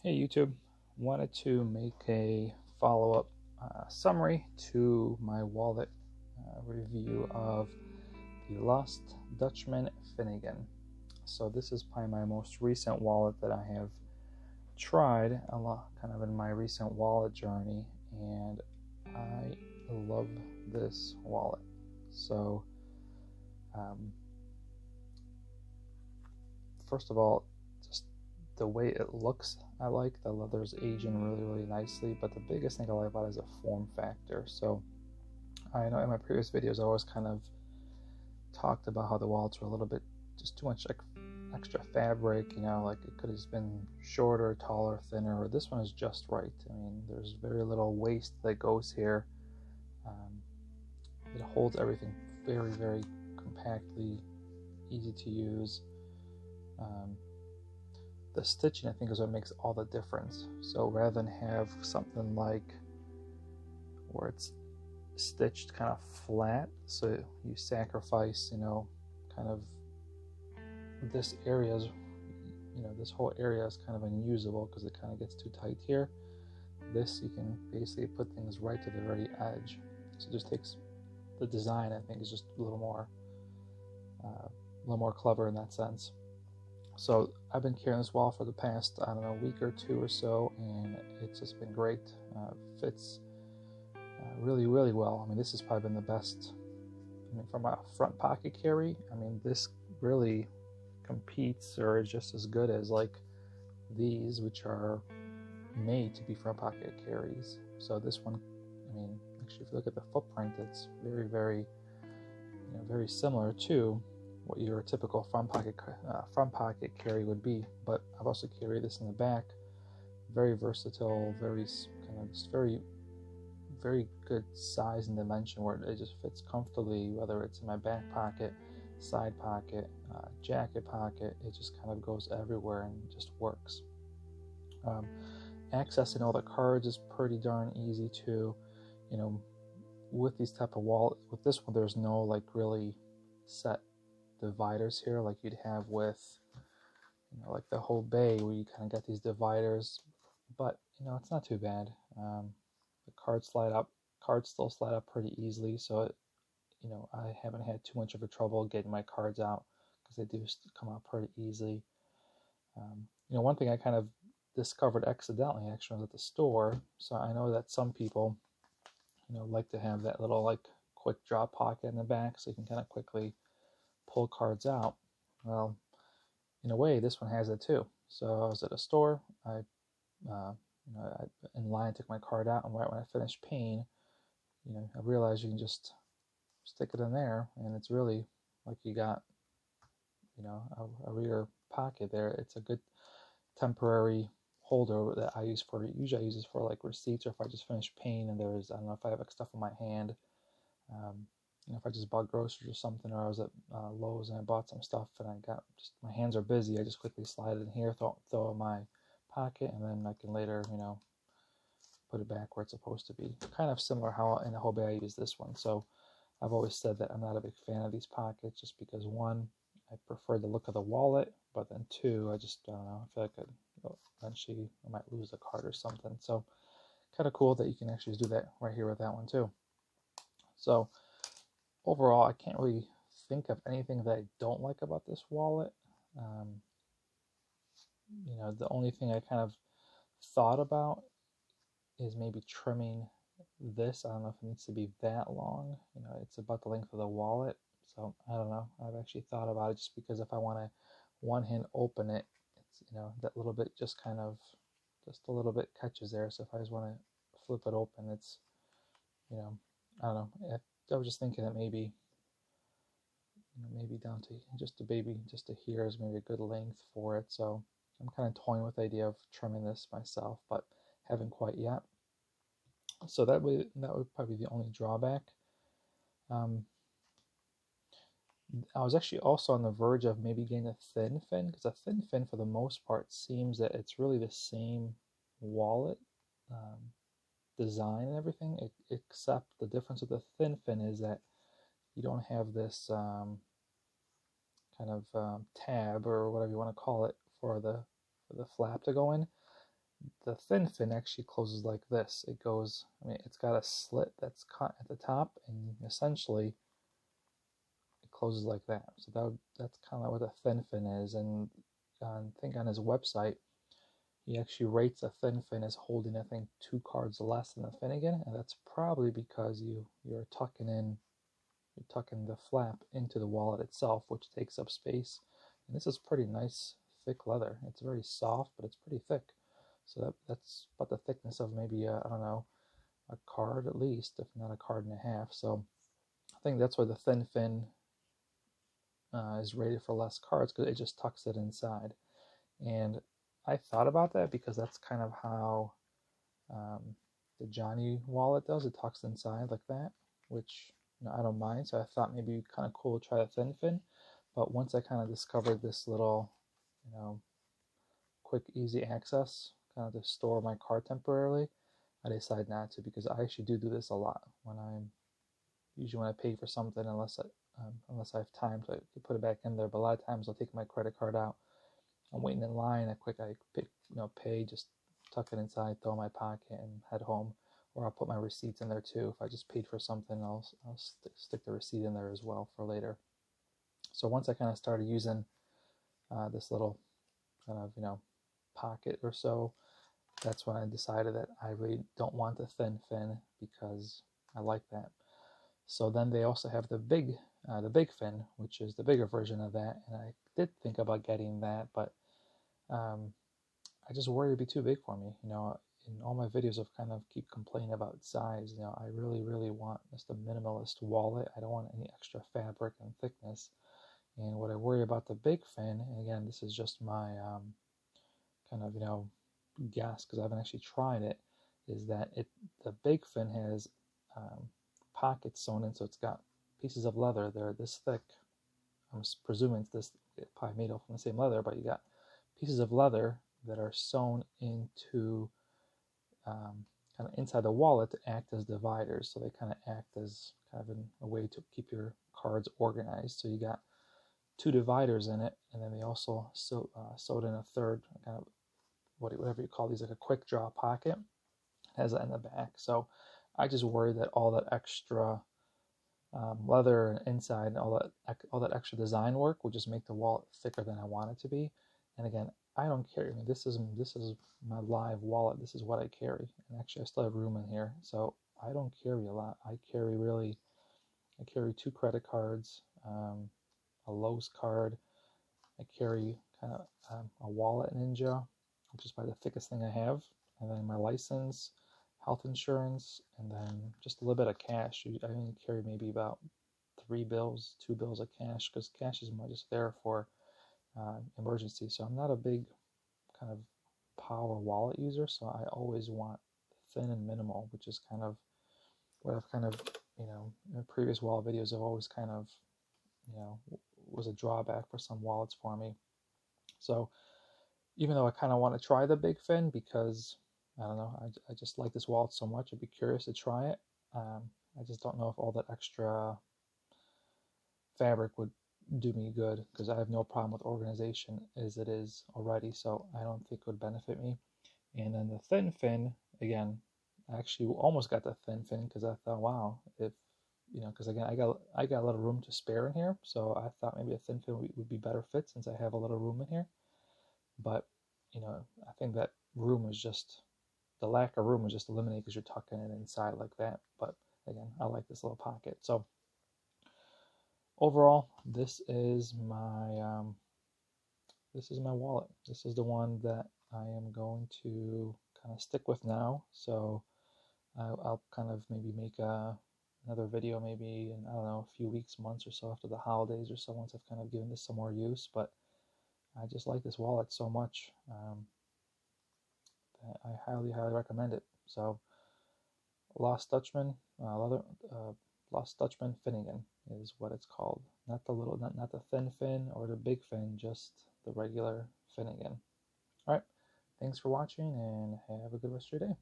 Hey YouTube, wanted to make a follow-up summary to my wallet review of the Lost Dutchman Finnigan. So this is probably my most recent wallet that I have tried a lot, kind of in my recent wallet journey, and I love this wallet. So first of all, the way it looks, I like. The leather's aging really nicely, but the biggest thing I like about it is the form factor. So I know in my previous videos I always kind of talked about how the wallets were a little bit just too much extra fabric, like it could have just been shorter, taller, thinner, or this one is just right. I mean, there's very little waste that goes here. It holds everything very compactly, easy to use. The stitching, I think, is what makes all the difference. So rather than have something like where it's stitched kind of flat, so you sacrifice, kind of this area is, this whole area is kind of unusable because it kind of gets too tight here. This, you can basically put things right to the very edge. So it just takes the design, I think, is just a little more clever in that sense. So I've been carrying this wallet for the past, week or two or so, and it's just been great. Fits really well. I mean, this has probably been the best. I mean, from a front pocket carry, this really competes or is just as good as like these, which are made to be front pocket carries. So this one, actually, if you look at the footprint, it's very similar to what your typical front pocket carry would be. But I've also carried this in the back. Very versatile, very good size and dimension where it just fits comfortably, whether it's in my back pocket, side pocket, jacket pocket. It just kind of goes everywhere and just works. Accessing all the cards is pretty darn easy too. With these type of wallet, with this one, there's no like really set dividers here like you'd have with like the whole bay, where you kind of get these dividers, but it's not too bad. The cards still slide up pretty easily, so I haven't had too much of a trouble getting my cards out because they do come out pretty easily. One thing I kind of discovered accidentally, actually, was at the store. So I know that some people like to have that little like quick drop pocket in the back, so you can kind of quickly pull cards out. Well, in a way, this one has it too. So I was at a store, I in line, took my card out, and right when I finished paying, I realized you can just stick it in there, and it's really like you got a rear pocket there. It's a good temporary holder that I use for, usually I use this for like receipts, or if I just finish paying and there's, I don't know, if I have like stuff in my hand, if I just bought groceries or something, or I was at Lowe's and I bought some stuff and I got just, my hands are busy, I just quickly slide it in here, throw it in my pocket, and then I can later, put it back where it's supposed to be. Kind of similar how in the whole bag I use this one. So I've always said that I'm not a big fan of these pockets, just because one, I prefer the look of the wallet, but then two, I don't know, I feel like eventually I might lose a card or something. So kind of cool that you can actually do that right here with that one too. So overall, I can't really think of anything that I don't like about this wallet. The only thing I kind of thought about is maybe trimming this. I don't know if it needs to be that long. It's about the length of the wallet. So I don't know. I've actually thought about it, just because if I want to one hand open it, it's, that little bit just a little bit catches there. So if I just want to flip it open, it's, I don't know. I was just thinking that maybe down to just to here is maybe a good length for it. So I'm kind of toying with the idea of trimming this myself, but haven't quite yet. So that would probably be the only drawback. I was actually also on the verge of maybe getting a thin fin, because a thin fin, for the most part, seems that it's really the same wallet design and everything, except the difference with the thin fin is that you don't have this kind of tab, or whatever you want to call it, for the flap to go in. The thin fin actually closes like this. It goes, I mean, it's got a slit that's cut at the top, and essentially it closes like that. So that's kind of what a thin fin is. And I think on his website, he actually rates a thin fin as holding, I think, 2 cards less than a Finnigan, and that's probably because you're tucking the flap into the wallet itself, which takes up space. And this is pretty nice, thick leather. It's very soft, but it's pretty thick. So that's about the thickness of maybe, I don't know, a card at least, if not a card and a half. So I think that's why the thin fin is rated for less cards, because it just tucks it inside. And I thought about that because that's kind of how the Johnny wallet does. It tucks inside like that, which I don't mind. So I thought maybe it'd be kind of cool to try a thin fin. But once I kind of discovered this little, quick, easy access, kind of to store my card temporarily, I decided not to, because I actually do this a lot usually when I pay for something, unless I have time to put it back in there. But a lot of times I'll take my credit card out. I'm waiting in line. I pay, just tuck it inside, throw it in my pocket, and head home. Or I'll put my receipts in there too. If I just paid for something, I'll stick the receipt in there as well for later. So once I kind of started using this little kind of pocket or so, that's when I decided that I really don't want the thin fin, because I like that. So then they also have the big fin, which is the bigger version of that, and I did think about getting that, but I just worried it'd be too big for me. In all my videos, I've kind of keep complaining about size. I really want just a minimalist wallet. I don't want any extra fabric and thickness. And what I worry about the big fin, and again, this is just my kind of guess, because I haven't actually tried it, is that the big fin has pockets sewn in, so it's got pieces of leather. They're this thick. I'm presuming it's probably made from the same leather, but you got pieces of leather that are sewn into kind of inside the wallet to act as dividers. So they kind of act as kind of a way to keep your cards organized. So you got 2 dividers in it, and then they also sewed in a third, kind of whatever you call these, like a quick draw pocket. It has that in the back. So I just worry that all that extra leather and inside and all that extra design work will just make the wallet thicker than I want it to be. And again, I don't carry. I mean, this is my live wallet. This is what I carry. And actually, I still have room in here, so I don't carry a lot. I carry 2 credit cards, a Lowe's card. I carry kind of a Wallet Ninja, which is probably the thickest thing I have, and then my license, health insurance, and then just a little bit of cash. I only carry maybe about 2 bills of cash, because cash is more just there for emergency. So I'm not a big kind of power wallet user, so I always want thin and minimal, which is kind of what I've kind of, in previous wallet videos, I've always kind of, was a drawback for some wallets for me. So even though I kind of want to try the big fin, because I don't know, I just like this wallet so much, I'd be curious to try it. I just don't know if all that extra fabric would do me good, because I have no problem with organization as it is already, so I don't think it would benefit me. And then the thin fin, again, I actually almost got the thin fin, because I thought, wow, if because again, I got a lot of room to spare in here, so I thought maybe a thin fin would be better fit, since I have a little room in here. But I think that room is just, the lack of room is just eliminated because you're tucking it inside like that. But again, I like this little pocket. So overall, this is my wallet. This is the one that I am going to kind of stick with now. So I'll kind of maybe make another video maybe in, I don't know, a few weeks, months or so after the holidays or so, once I've kind of given this some more use. But I just like this wallet so much that I highly recommend it. So Lost Dutchman Finnigan is what it's called. Not the thin fin or the big fin, just the regular Finnigan. All right, thanks for watching, and have a good rest of your day.